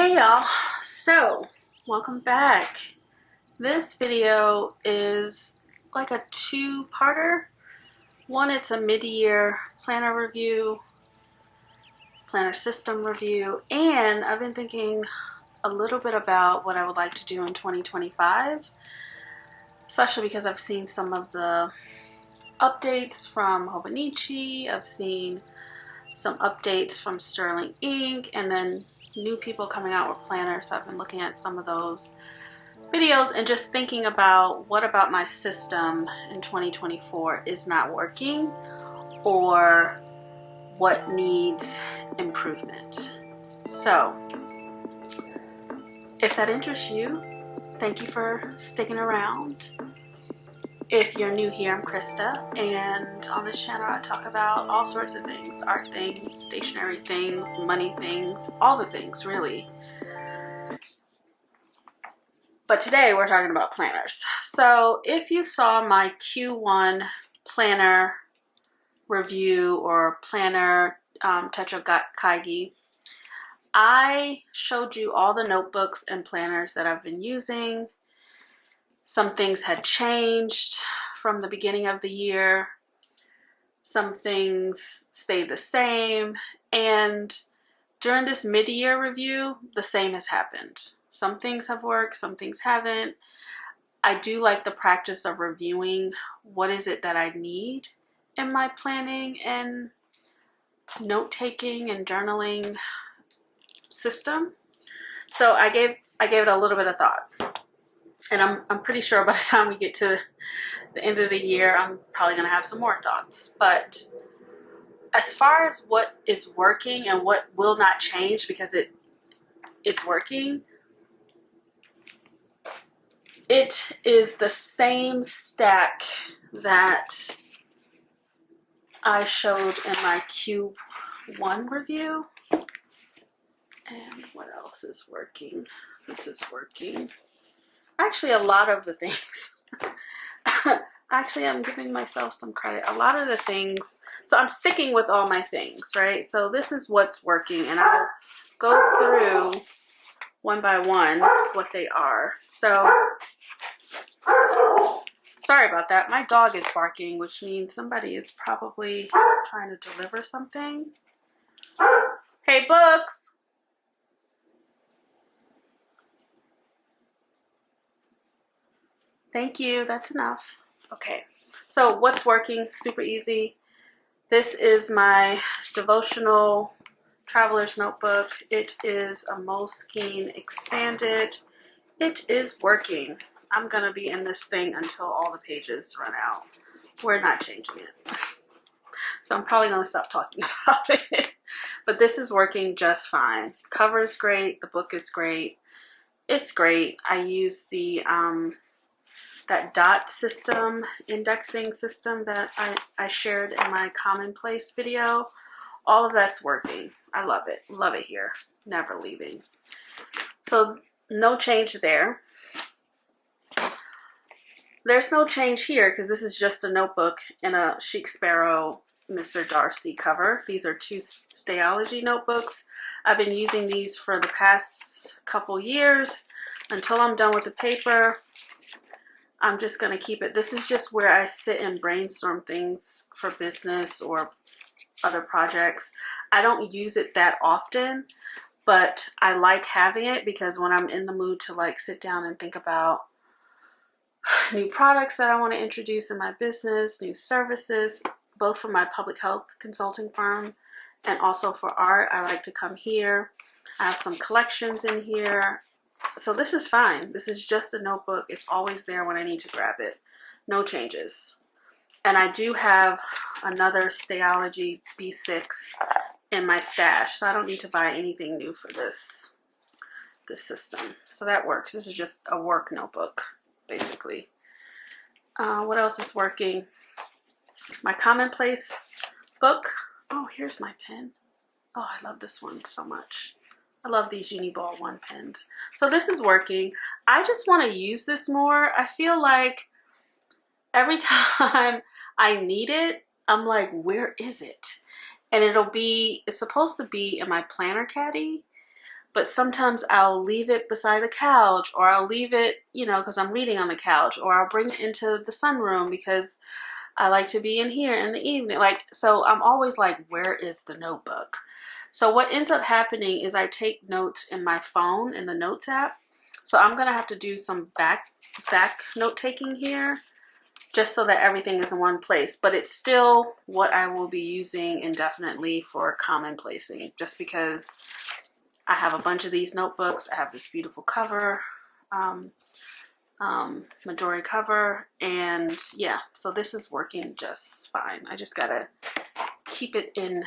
Hey y'all, so welcome back. This video is like a two-parter. One, it's a mid-year planner review, planner system review, and I've been thinking a little bit about what I would like to do in 2025, especially because I've seen some of the updates from Hobonichi, I've seen some updates from Sterling Ink, and then new people coming out with planners. So I've been looking at some of those videos and just thinking about what about my system in 2024 is not working or what needs improvement. So if that interests you, thank you for sticking around. If you're new here, I'm Krista, and on this channel I talk about all sorts of things: art things, stationery things, money things, all the things really. But today we're talking about planners. So if you saw my Q1 planner review or planner Tetra Kaigi, I showed you all the notebooks and planners that I've been using. Some things had changed from the beginning of the year. Some things stayed the same. And during this mid-year review, the same has happened. Some things have worked, some things haven't. I do like the practice of reviewing what is it that I need in my planning and note-taking and journaling system. So I gave it a little bit of thought. And I'm pretty sure by the time we get to the end of the year, I'm probably going to have some more thoughts. But as far as what is working and what will not change because it's working, it is the same stack that I showed in my Q1 review. And what else is working? This is working. Actually, a lot of the things. Actually, I'm giving myself some credit. A lot of the things, so I'm sticking with all my things, right? So this is what's working, and I'll go through one by one what they are. So, sorry about that. My dog is barking, which means somebody is probably trying to deliver something. Hey, Books! Thank you, that's enough. Okay, so what's working? Super easy. This is my devotional traveler's notebook. It is a Moleskine expanded. It is working. I'm gonna be in this thing until all the pages run out. We're not changing it. So I'm probably gonna stop talking about it. But this is working just fine. Cover is great, the book is great. It's great. I use the that dot system, indexing system that I shared in my commonplace video. All of that's working. I love it. Love it here. Never leaving. So no change there. There's no change here because this is just a notebook in a Chic Sparrow Mr. Darcy cover. These are two Stayology notebooks. I've been using these for the past couple years. Until I'm done with the paper, I'm just going to keep it. This is just where I sit and brainstorm things for business or other projects. I don't use it that often, but I like having it because when I'm in the mood to like sit down and think about new products that I want to introduce in my business, new services, both for my public health consulting firm and also for art, I like to come here. I have some collections in here. So this is fine. This is just a notebook. It's always there when I need to grab it. No changes. And I do have another Stayology B6 in my stash, so I don't need to buy anything new for this system. So that works. This is just a work notebook, basically. What else is working? My commonplace book. Oh, here's my pen. Oh, I love this one so much. I love these Uniball 1 pens. So this is working. I just want to use this more. I feel like every time I need it, I'm like, where is it? And it's supposed to be in my planner caddy, but sometimes I'll leave it beside the couch, or I'll leave it, you know, because I'm reading on the couch, or I'll bring it into the sunroom because I like to be in here in the evening. Like, so I'm always like, where is the notebook? So what ends up happening is I take notes in my phone in the Notes app. So I'm gonna have to do some back note taking here, just so that everything is in one place. But it's still what I will be using indefinitely for commonplacing, just because I have a bunch of these notebooks. I have this beautiful cover, Midori cover, and yeah, so this is working just fine. I just gotta keep it in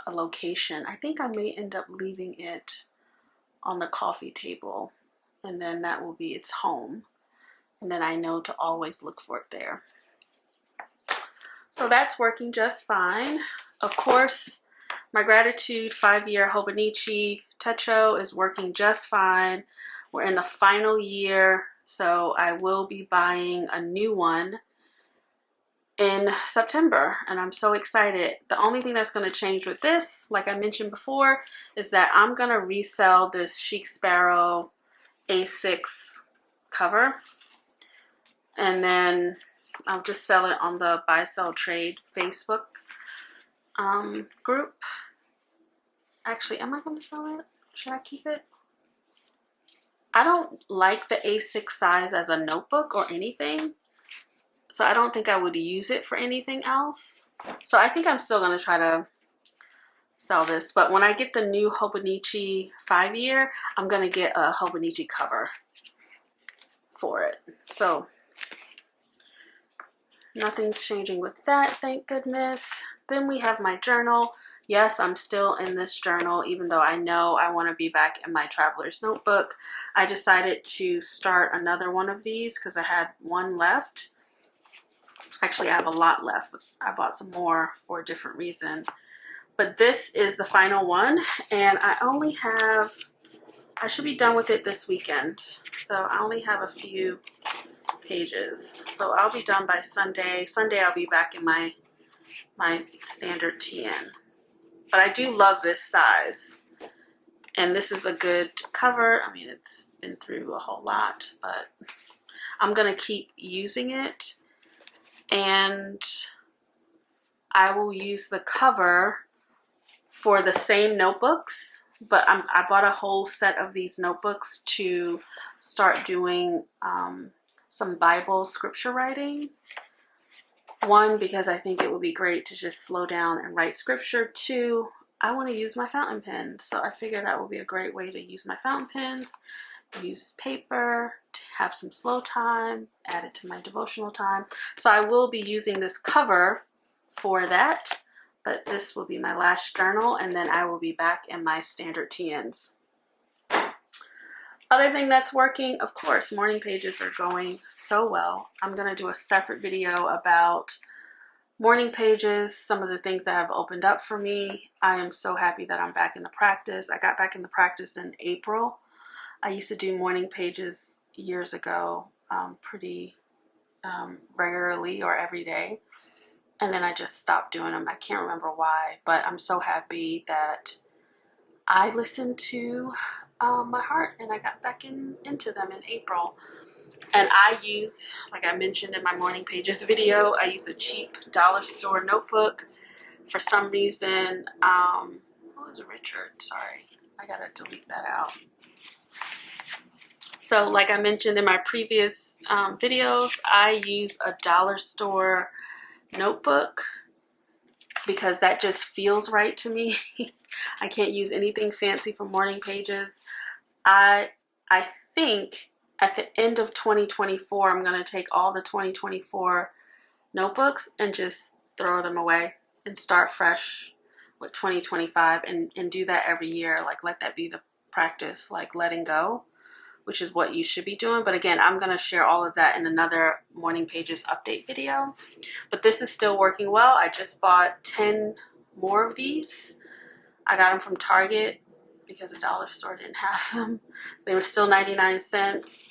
a location. I think I may end up leaving it on the coffee table, and then that will be its home. And then I know to always look for it there. So that's working just fine. Of course, my Gratitude 5-year Hobonichi Techo is working just fine. We're in the final year, so I will be buying a new one in September, and I'm so excited. The only thing that's going to change with this, like I mentioned before, is that I'm going to resell this Chic Sparrow A6 cover, and then I'll just sell it on the Buy Sell Trade Facebook group. Actually, am I going to sell it? Should I keep it? I don't like the A6 size as a notebook or anything, so I don't think I would use it for anything else. So I think I'm still going to try to sell this, but when I get the new Hobonichi 5-year, I'm going to get a Hobonichi cover for it. So nothing's changing with that, thank goodness. Then we have my journal. Yes, I'm still in this journal, even though I know I want to be back in my traveler's notebook. I decided to start another one of these because I had one left. Actually, I have a lot left, but I bought some more for a different reason. But this is the final one, and I should be done with it this weekend. So I only have a few pages. So I'll be done by Sunday. Sunday I'll be back in my standard TN. But I do love this size. And this is a good cover. I mean, it's been through a whole lot, but I'm going to keep using it. And I will use the cover for the same notebooks, but I bought a whole set of these notebooks to start doing some Bible scripture writing. One, because I think it would be great to just slow down and write scripture. Two, I want to use my fountain pen, so I figure that will be a great way to use my fountain pens, use paper, to have some slow time, add it to my devotional time. So I will be using this cover for that, but this will be my last journal, and then I will be back in my standard TNs. Other thing that's working, of course, morning pages are going so well. I'm going to do a separate video about morning pages, some of the things that have opened up for me. I am so happy that I'm back in the practice. I got back in the practice in April. I used to do morning pages years ago, pretty regularly or every day. And then I just stopped doing them. I can't remember why, but I'm so happy that I listened to my heart, and I got back into them in April. And I use, like I mentioned in my morning pages video, I use a cheap dollar store notebook. For some reason, what was Richard? Sorry, I gotta delete that out. So like I mentioned in my previous videos, I use a dollar store notebook because that just feels right to me. I can't use anything fancy for morning pages. I think at the end of 2024, I'm going to take all the 2024 notebooks and just throw them away and start fresh with 2025 and do that every year. Like, let that be the practice, like letting go, which is what you should be doing. But again, I'm going to share all of that in another morning pages update video. But this is still working well. I just bought 10 more of these. I got them from Target because the dollar store didn't have them. They were still 99 cents.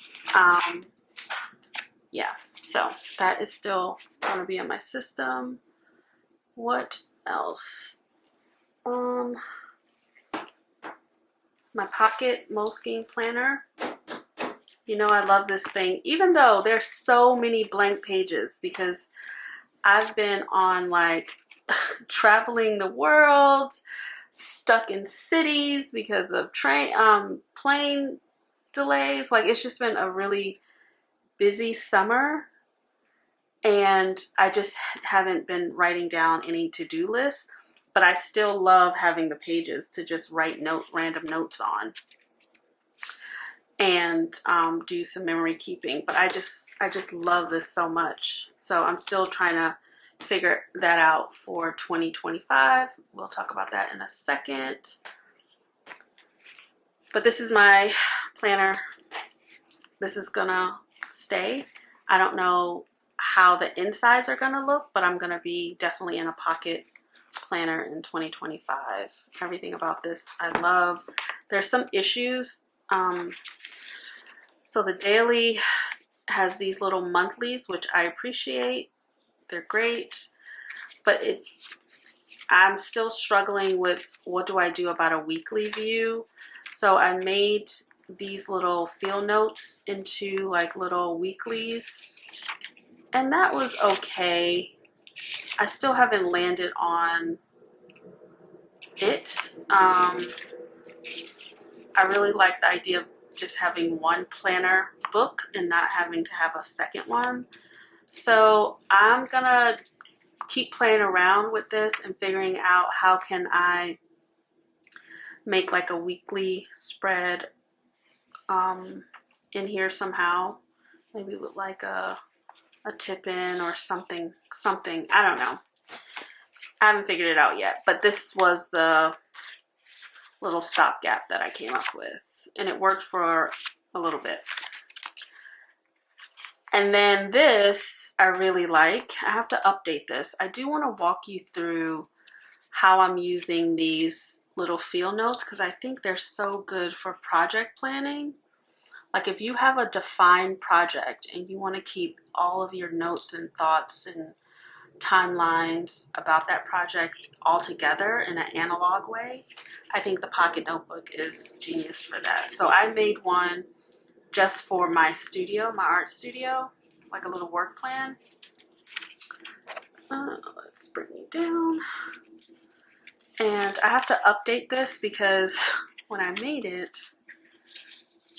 Yeah, so that is still going to be in my system. What else? my pocket Moleskine planner. You know I love this thing, even though there's so many blank pages, because I've been on like traveling the world, stuck in cities because of plane delays. Like, it's just been a really busy summer, and I just haven't been writing down any to-do lists, but I still love having the pages to just write random notes on and do some memory keeping. But I just love this so much. So I'm still trying to figure that out for 2025. We'll talk about that in a second. But this is my planner. This is gonna stay. I don't know how the insides are gonna look, but I'm gonna be definitely in a pocket planner in 2025. Everything about this I love. There's some issues. So the daily has these little monthlies, which I appreciate. They're great, but I'm still struggling with what do I do about a weekly view. So I made these little field notes into like little weeklies, and that was okay. I still haven't landed on it. I really like the idea of just having one planner book and not having to have a second one. So I'm gonna keep playing around with this and figuring out how can I make like a weekly spread in here somehow. Maybe with like a tip-in or something. I don't know. I haven't figured it out yet, but this was the little stopgap that I came up with, and it worked for a little bit. And then this I really like. I have to update this. I do want to walk you through how I'm using these little field notes, because I think they're so good for project planning. Like, if you have a defined project and you want to keep all of your notes and thoughts and timelines about that project all together in an analog way, I think the Pocket Notebook is genius for that. So I made one just for my studio, my art studio, like a little work plan. Let's bring me down. And I have to update this because when I made it,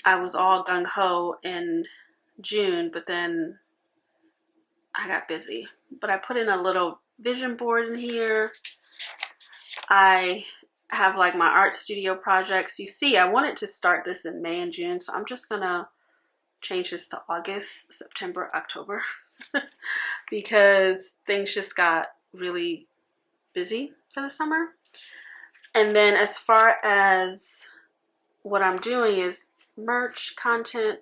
I was all gung-ho in June, but then I got busy. But I put in a little vision board in here. I have like my art studio projects. You see, I wanted to start this in May and June, so I'm just gonna change this to August, September, October because things just got really busy for the summer. And then as far as what I'm doing is merch, content,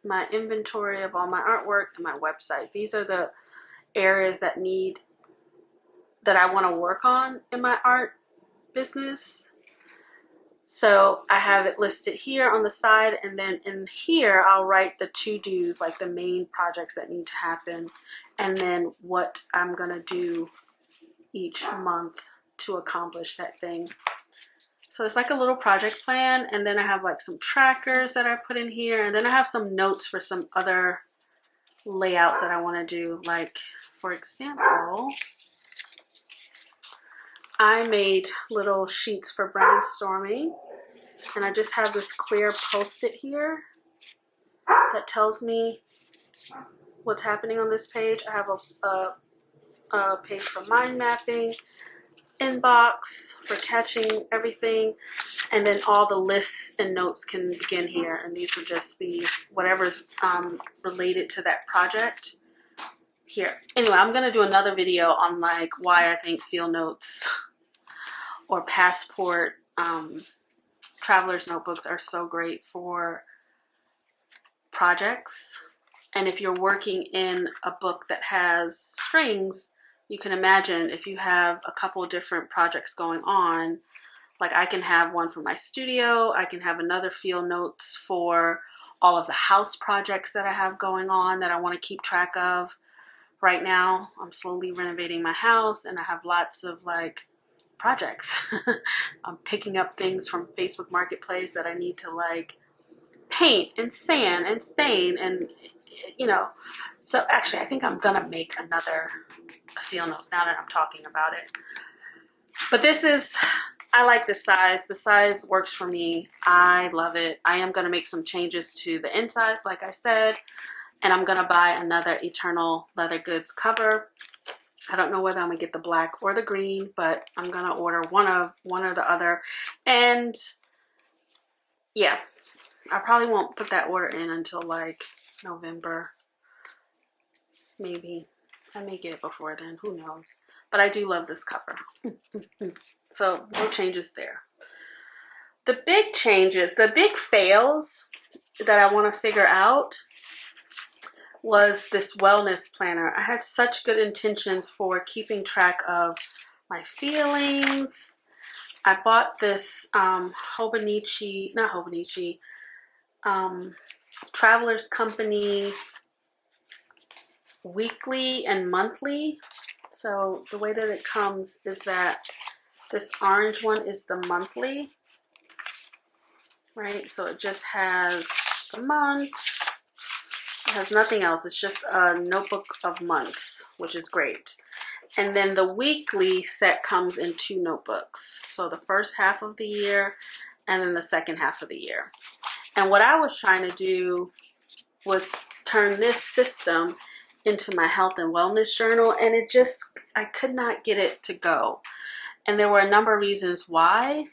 my inventory of all my artwork, and my website. These are the areas that I want to work on in my art business. So I have it listed here on the side, and then in here I'll write the to-dos, like the main projects that need to happen, and then what I'm gonna do each month to accomplish that thing. So it's like a little project plan, and then I have like some trackers that I put in here, and then I have some notes for some other layouts that I want to do. Like, for example, I made little sheets for brainstorming, and I just have this clear post-it here that tells me what's happening on this page. I have a page for mind mapping, inbox for catching everything, and then all the lists and notes can begin here, and these will just be whatever's related to that project here. Anyway, I'm gonna do another video on like why I think field notes or passport traveler's notebooks are so great for projects. And if you're working in a book that has strings, you can imagine if you have a couple of different projects going on, like I can have one for my studio, I can have another field notes for all of the house projects that I have going on that I want to keep track of. Right now, I'm slowly renovating my house, and I have lots of like projects. I'm picking up things from Facebook Marketplace that I need to like paint and sand and stain and, you know. So actually I think I'm gonna make another field notes now that I'm talking about it. But this is, I like this size. The size works for me. I love it. I am gonna make some changes to the insides, like I said, and I'm gonna buy another Eternal Leather Goods cover. I don't know whether I'm gonna get the black or the green, but I'm gonna order one or the other. And yeah, I probably won't put that order in until like November. Maybe. I may get it before then, who knows. But I do love this cover. So no changes there. The big changes, the big fails that I want to figure out was this wellness planner. I had such good intentions for keeping track of my feelings. I bought this Travelers Company weekly and monthly. So the way that it comes is that this orange one is the monthly, right? So it just has the months. It has nothing else. It's just a notebook of months, which is great. And then the weekly set comes in 2 notebooks. So the first half of the year and then the second half of the year. And what I was trying to do was turn this system into my health and wellness journal, and it just, I could not get it to go. And there were a number of reasons why.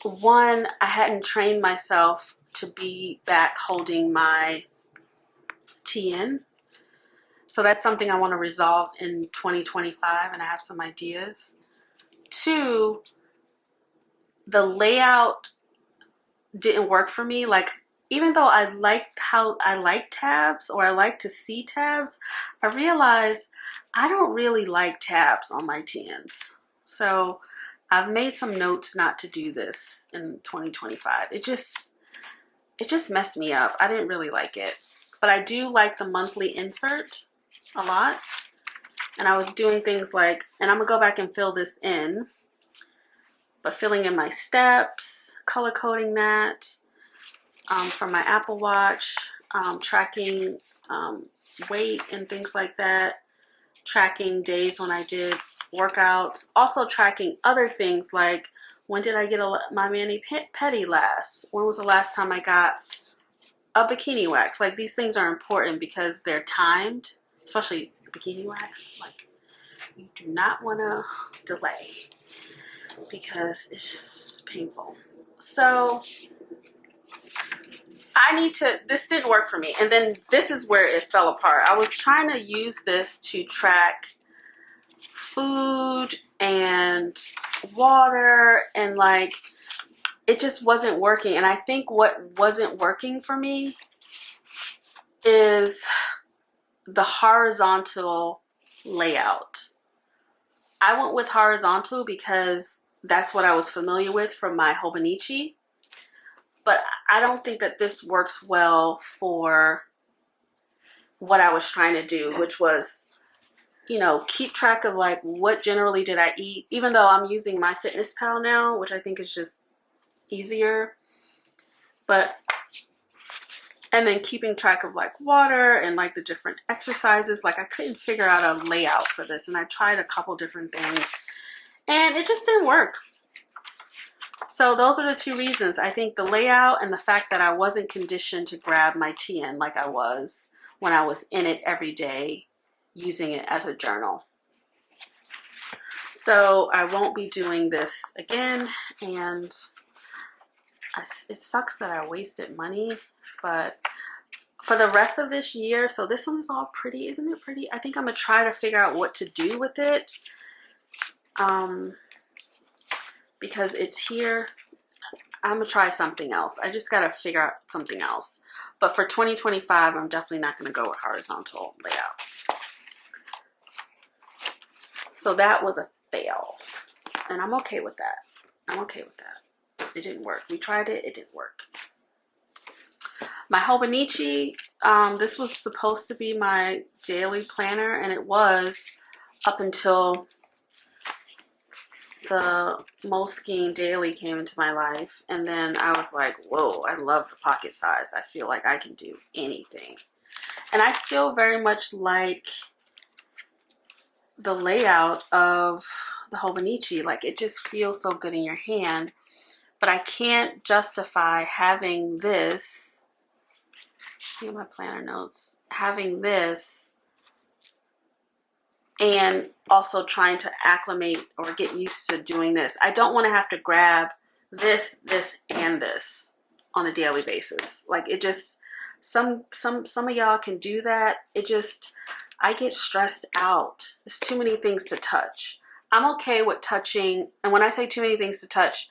One, I hadn't trained myself to be back holding my TN. So that's something I want to resolve in 2025, and I have some ideas. 2, the layout didn't work for me. Like, even though I liked how I like tabs, or I like to see tabs, I realized I don't really like tabs on my TNs. So I've made some notes not to do this in 2025. It just messed me up. I didn't really like it. But I do like the monthly insert a lot. And I was doing things like, and I'm gonna go back and fill this in, but filling in my steps, color coding that, from my Apple Watch, tracking weight and things like that, tracking days when I did workouts, also tracking other things like when did I get my mani-pedi last? When was the last time I got a bikini wax? Like, these things are important because they're timed, especially bikini wax. Like, you do not want to delay because it's painful. So this didn't work for me. And then this is where it fell apart. I was trying to use this to track food and water, and like, it just wasn't working. And I think what wasn't working for me is the horizontal layout. I went with horizontal because that's what I was familiar with from my Hobonichi. But I don't think that this works well for what I was trying to do, which was, you know, keep track of like what generally did I eat, even though I'm using MyFitnessPal now, which I think is just easier. But, and then keeping track of like water and like the different exercises. Like, I couldn't figure out a layout for this, and I tried a couple different things and it just didn't work. So those are the 2 reasons. I think the layout and the fact that I wasn't conditioned to grab my TN like I was when I was in it every day, using it as a journal. So I won't be doing this again, and it sucks that I wasted money, but for the rest of this year, so this one is all pretty, isn't it pretty? I think I'm gonna try to figure out what to do with it. Because it's here, I'm gonna try something else. I just gotta figure out something else. But for 2025, I'm definitely not gonna go with horizontal layout. So that was a fail, and I'm okay with that. I'm okay with that. It didn't work. We tried it, it didn't work. My Hobonichi, this was supposed to be my daily planner, and it was up until the Moleskine Daily came into my life, and then I was like, whoa, I love the pocket size. I feel like I can do anything. And I still very much like the layout of the Hobonichi. Like, it just feels so good in your hand. But I can't justify having this, see my planner notes, having this and also trying to acclimate or get used to doing this. I don't want to have to grab this, this, and this on a daily basis. Like, it just, some of y'all can do that. It just, I get stressed out. There's too many things to touch. I'm okay with touching, and when I say too many things to touch,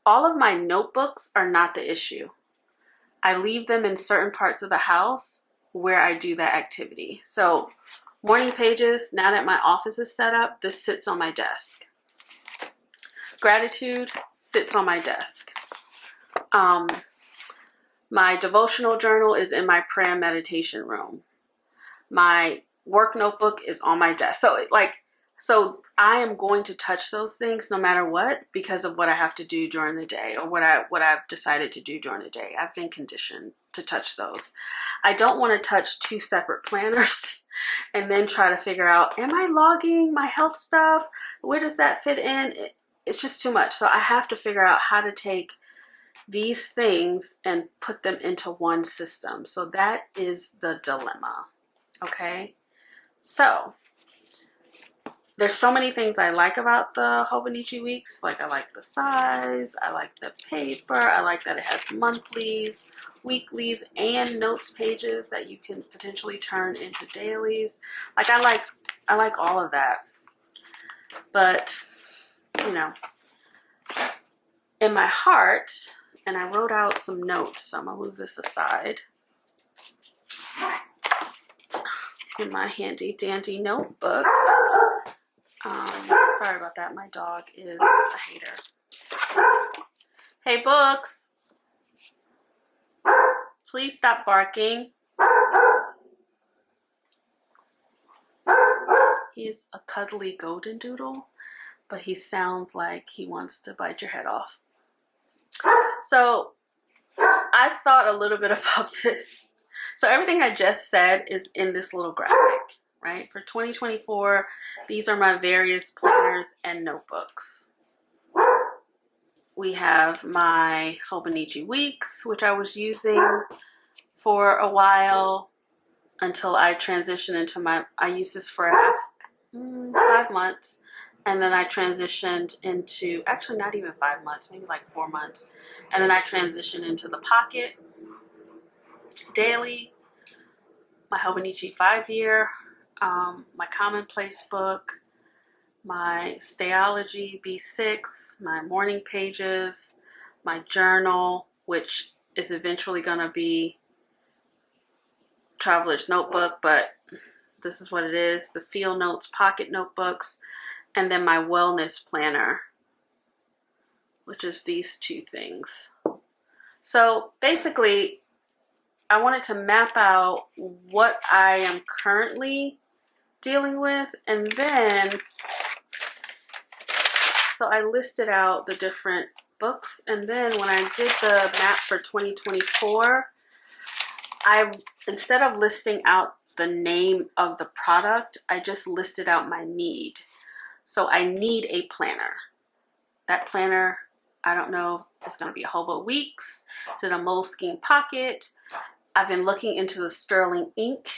all of my notebooks are not the issue. I leave them in certain parts of the house where I do that activity. So morning pages, now that my office is set up, this sits on my desk. Gratitude sits on my desk. My devotional journal is in my prayer and meditation room. My work notebook is on my desk. So I am going to touch those things no matter what, because of what I have to do during the day, or what I've decided to do during the day. I've been conditioned to touch those. I don't want to touch two separate planners and then try to figure out, am I logging my health stuff? Where does that fit in? It's just too much. So I have to figure out how to take these things and put them into one system. So that is the dilemma. Okay. So there's so many things I like about the Hobonichi weeks. Like, I like the size, I like the paper, I like that it has monthlies, weeklies, and notes pages that you can potentially turn into dailies. Like, I like all of that. But, you know, in my heart, and I wrote out some notes, so I'm gonna move this aside. In my handy dandy notebook. Sorry about that. My dog is a hater. Hey, Books. Please stop barking. He's a cuddly golden doodle, but he sounds like he wants to bite your head off. So I thought a little bit about this. So everything I just said is in this little graphic. Right? For 2024, these are my various planners and notebooks. We have my Hobonichi weeks, which I was using for a while until I transitioned into I used this for 5 months. And then I transitioned into, actually not even 5 months, maybe like 4 months. And then I transitioned into the Pocket Daily, my Hobonichi 5-year, my Commonplace book, my Stayology B6, my morning pages, my journal, which is eventually going to be Traveler's Notebook, but this is what it is, the Feel Notes pocket notebooks, and then my Wellness Planner, which is these two things. So basically, I wanted to map out what I am currently dealing with, and then so I listed out the different books, and then when I did the map for 2024, instead of listing out the name of the product, I just listed out my need. So I need a planner. That planner, I don't know if it's going to be a Hobo Weeks, to the Moleskine Pocket. I've been looking into the Sterling Ink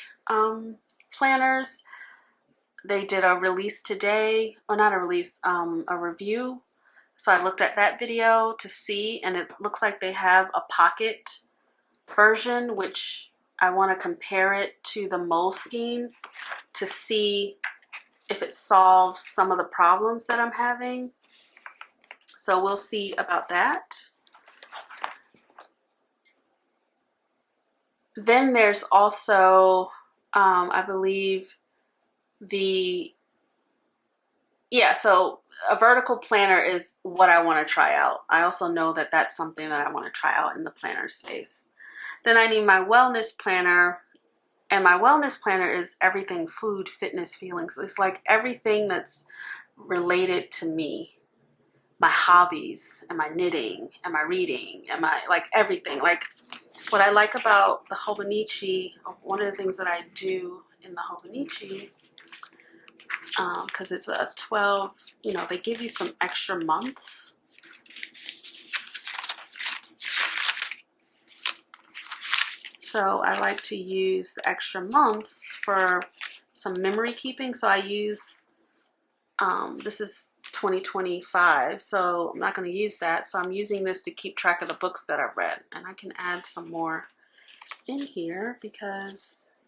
planners. They did a release today, or not a release, a review. So I looked at that video to see, and it looks like they have a pocket version, which I want to compare it to the Moleskine to see if it solves some of the problems that I'm having. So we'll see about that. Then there's also, I believe, so a vertical planner is what I want to try out. I also know that that's something that I want to try out in the planner space. Then I need my wellness planner, and my wellness planner is everything food, fitness, feelings. It's like everything that's related to me. my hobbies, and my knitting, and my reading, and my, like, everything. Like, what I like about the Hobonichi, one of the things that I do in the Hobonichi, because it's a 12, you know, they give you some extra months. So I like to use the extra months for some memory keeping. So I use, this is 2025, so I'm not going to use that. So I'm using this to keep track of the books that I've read. And I can add some more in here because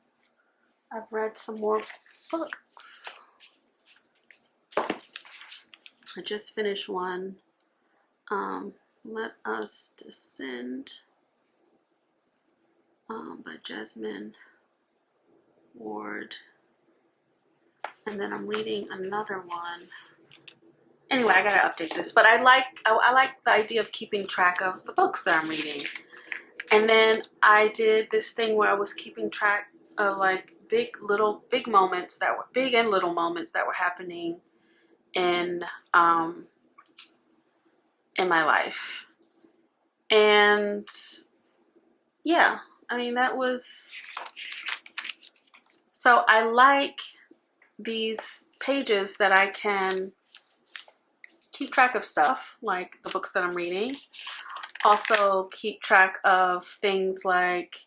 I've read some more books. I just finished one, Let Us Descend, by Jasmine Ward. And then I'm reading another one. Anyway, I gotta update this, but I like the idea of keeping track of the books that I'm reading. And then I did this thing where I was keeping track of like big moments that were big and little moments that were happening in my life. And yeah, I mean, that was, so I like these pages that I can keep track of stuff, like the books that I'm reading. Also keep track of things like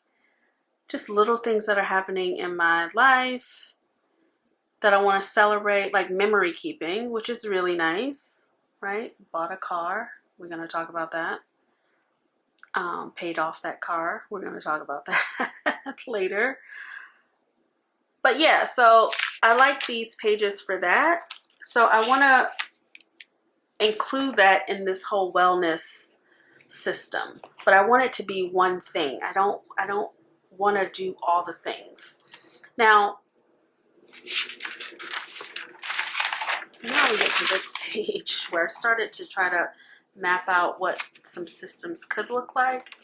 just little things that are happening in my life that I want to celebrate, like memory keeping, which is really nice, right? Bought a car. We're going to talk about that. Paid off that car. We're going to talk about that later. But yeah, so I like these pages for that. So I want to include that in this whole wellness system, but I want it to be one thing. I don't want to do all the things. Now we get to this page where I started to try to map out what some systems could look like.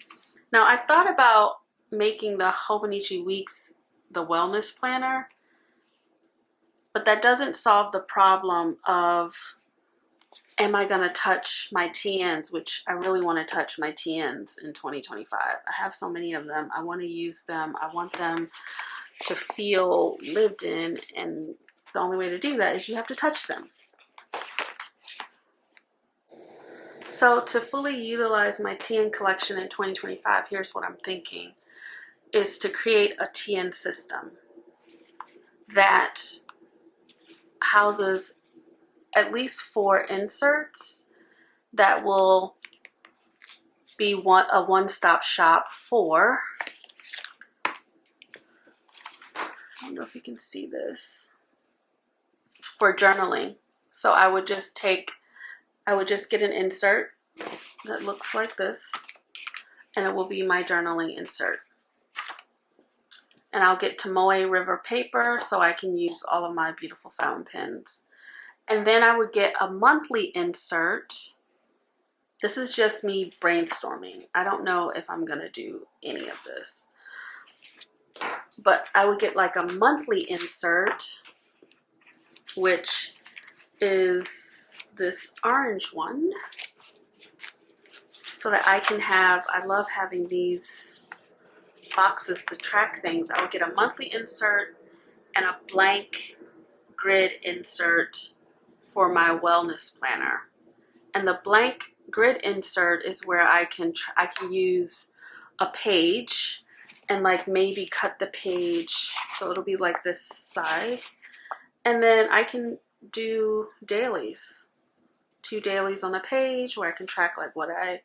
Now I thought about making the Hobonichi Weeks the wellness planner, but that doesn't solve the problem of, am I going to touch my TNs, which I really want to touch my TNs in 2025. I have so many of them. I want to use them. I want them to feel lived in, and the only way to do that is you have to touch them. So to fully utilize my TN collection in 2025, here's what I'm thinking, is to create a TN system that houses at least 4 inserts that will be a one-stop shop for, I don't know if you can see this, for journaling. So I would just get an insert that looks like this, and it will be my journaling insert. And I'll get Tomoe River paper so I can use all of my beautiful fountain pens. And then I would get a monthly insert. This is just me brainstorming. I don't know if I'm going to do any of this. But I would get like a monthly insert, which is this orange one. So that I can have, I love having these boxes to track things. I would get a monthly insert and a blank grid insert for my wellness planner. And the blank grid insert is where I can use a page and like maybe cut the page so it'll be like this size, and then I can do dailies, 2 dailies on the page where I can track like what I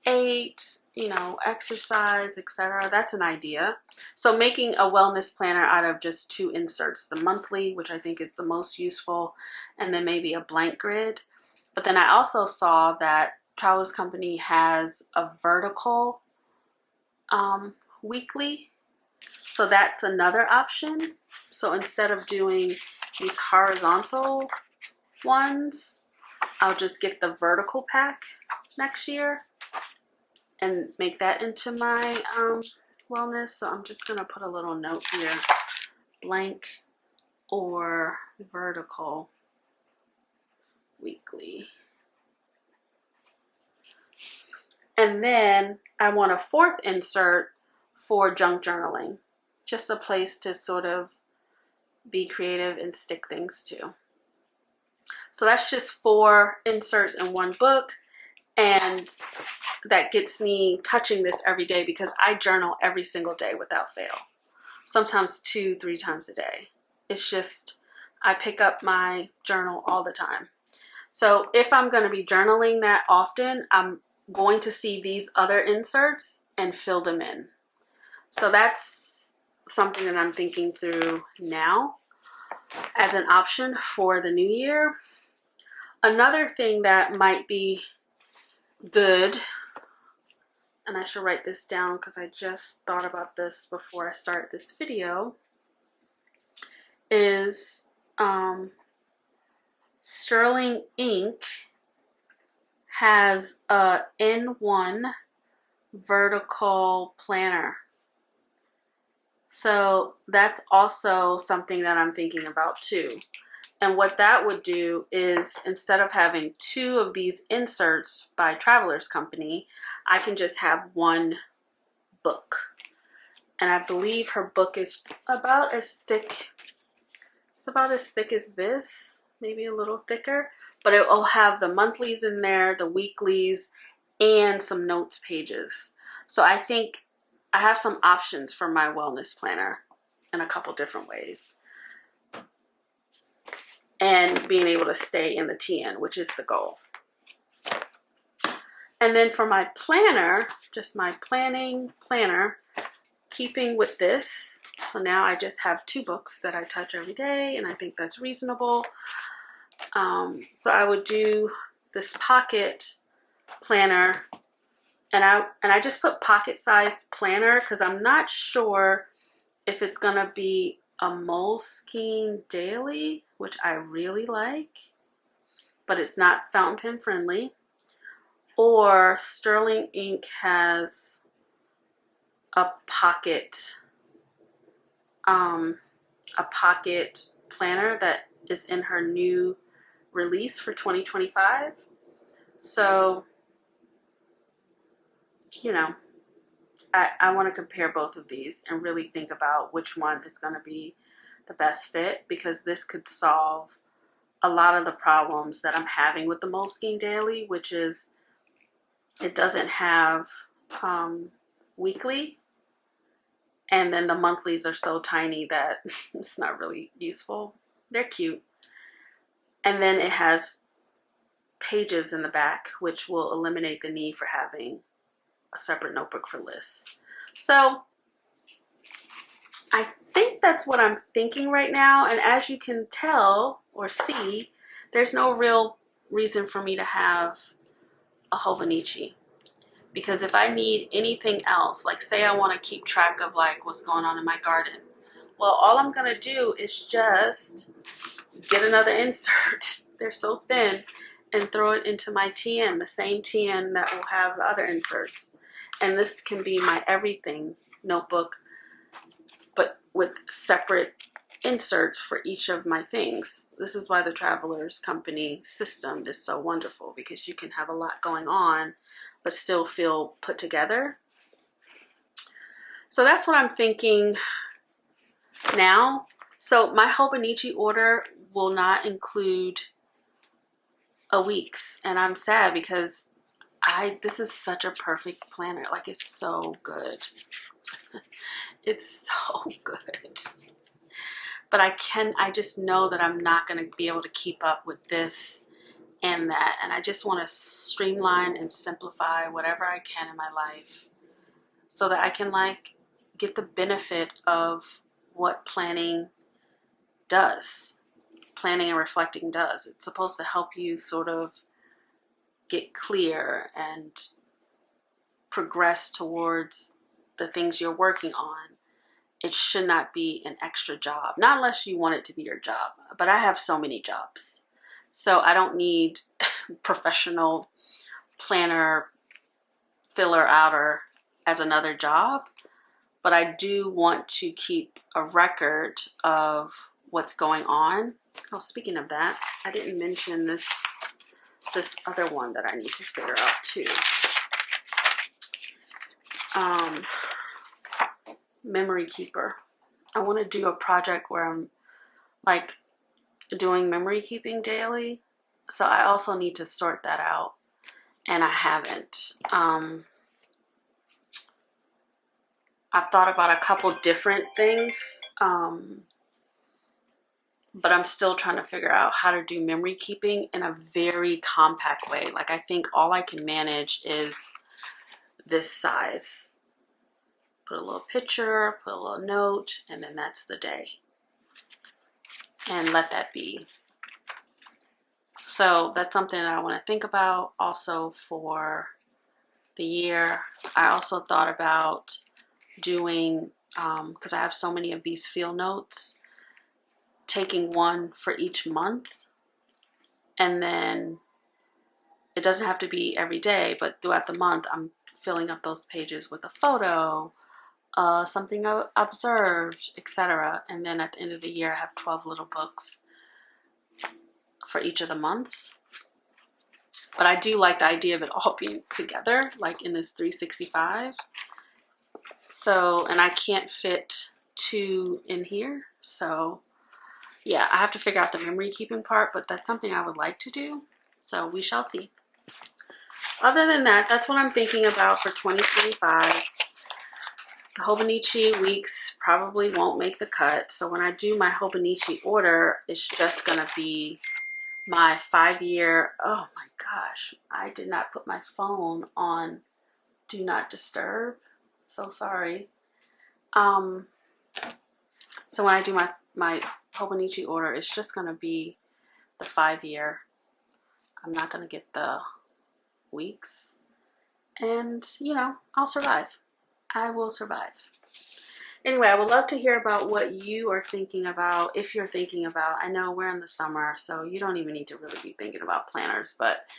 ate, you know, exercise, etc. That's an idea. So making a wellness planner out of just 2 inserts, the monthly, which I think is the most useful, and then maybe a blank grid. But then I also saw that Travelers Company has a vertical weekly. So that's another option. So instead of doing these horizontal ones, I'll just get the vertical pack next year and make that into my wellness. So I'm just going to put a little note here, blank or vertical weekly. And then I want a fourth insert for junk journaling. Just a place to sort of be creative and stick things to. So that's just 4 inserts in one book. And that gets me touching this every day because I journal every single day without fail. Sometimes 2-3 times a day. It's just, I pick up my journal all the time. So if I'm going to be journaling that often, I'm going to see these other inserts and fill them in. So that's something that I'm thinking through now as an option for the new year. Another thing that might be good, and I should write this down because I just thought about this before I started this video, is Sterling Ink has a N1 vertical planner. So that's also something that I'm thinking about too. And what that would do is, instead of having 2 of these inserts by Traveler's Company, I can just have 1 book. And I believe her book is about as thick. It's about as thick as this, maybe a little thicker. But it will have the monthlies in there, the weeklies, and some notes pages. So I think I have some options for my wellness planner in a couple different ways. And being able to stay in the TN, which is the goal. And then for my planner, just my planning planner, keeping with this. So now I just have 2 books that I touch every day, and I think that's reasonable. So I would do this pocket planner, and I just put pocket-sized planner because I'm not sure if it's gonna be a Moleskine daily, which I really like, but it's not fountain pen friendly. Or Sterling Ink has a pocket planner that is in her new release for 2025. So, you know, I want to compare both of these and really think about which one is going to be the best fit, because this could solve a lot of the problems that I'm having with the Moleskine Daily, which is it doesn't have weekly, and then the monthlies are so tiny that it's not really useful. They're cute. And then it has pages in the back, which will eliminate the need for having a separate notebook for lists. So I think that's what I'm thinking right now. And as you can tell or see, there's no real reason for me to have a Hobonichi. Because if I need anything else, like say I want to keep track of like what's going on in my garden, well, all I'm going to do is just get another insert. They're so thin, and throw it into my TN, the same TN that will have the other inserts. And this can be my everything notebook, but with separate inserts for each of my things. This is why the Traveler's Company system is so wonderful, because you can have a lot going on, but still feel put together. So that's what I'm thinking now. So my Hobonichi order will not include a week's, and I'm sad because this is such a perfect planner. Like, it's so good. It's so good. But I just know that I'm not going to be able to keep up with this and that. And I just want to streamline and simplify whatever I can in my life so that I can like get the benefit of what planning does. Planning and reflecting does. It's supposed to help you sort of get clear and progress towards the things you're working on. It should not be an extra job, not unless you want it to be your job. But I have so many jobs, so I don't need professional planner filler outer as another job. But I do want to keep a record of what's going on. Oh, speaking of that, I didn't mention this other one that I need to figure out too. memory keeper. I want to do a project where I'm like doing memory keeping daily. So I also need to sort that out, and I haven't. I've thought about a couple different things, but I'm still trying to figure out how to do memory keeping in a very compact way. Like, I think all I can manage is this size. Put a little picture, put a little note, and then that's the day. And let that be. So that's something that I want to think about also for the year. I also thought about doing, because I have so many of these field notes, taking one for each month, and then it doesn't have to be every day, but throughout the month I'm filling up those pages with a photo, something I observed, etc. And then at the end of the year I have 12 little books for each of the months. But I do like the idea of it all being together, like in this 365. So, and I can't fit 2 in here, so yeah, I have to figure out the memory keeping part, but that's something I would like to do. So we shall see. Other than that, that's what I'm thinking about for 2025. The Hobonichi weeks probably won't make the cut. So when I do my Hobonichi order, it's just going to be my 5-year. Oh my gosh, I did not put my phone on Do Not Disturb. So sorry. So when I do my Hobonichi order, it's just going to be the 5-year. I'm not going to get the weeks. And, you know, I'll survive. I will survive. Anyway, I would love to hear about what you are thinking about, if you're thinking about. I know we're in the summer, so you don't even need to really be thinking about planners, but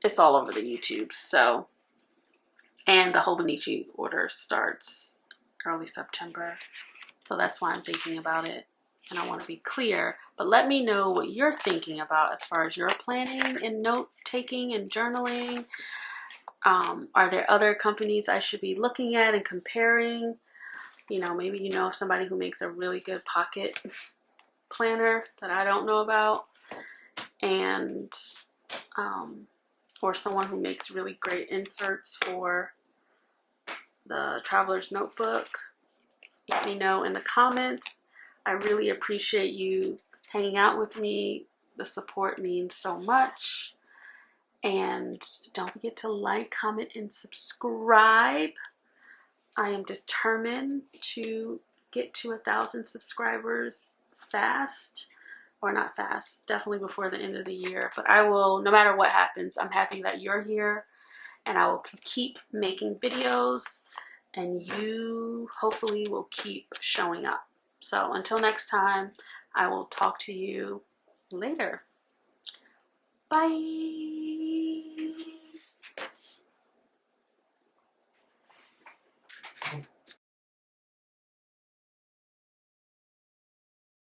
it's all over the YouTube. So, and the Hobonichi order starts early September. So that's why I'm thinking about it, and I want to be clear. But let me know what you're thinking about as far as your planning and note-taking and journaling. Are there other companies I should be looking at and comparing? You know, maybe you know of somebody who makes a really good pocket planner that I don't know about, and or someone who makes really great inserts for the Traveler's Notebook. Let me know in the comments. I really appreciate you hanging out with me. The support means so much. And don't forget to like, comment, and subscribe. I am determined to get to 1,000 subscribers fast. Or not fast, definitely before the end of the year. But I will, no matter what happens, I'm happy that you're here. And I will keep making videos. And you hopefully will keep showing up. So until next time, I will talk to you later. Bye.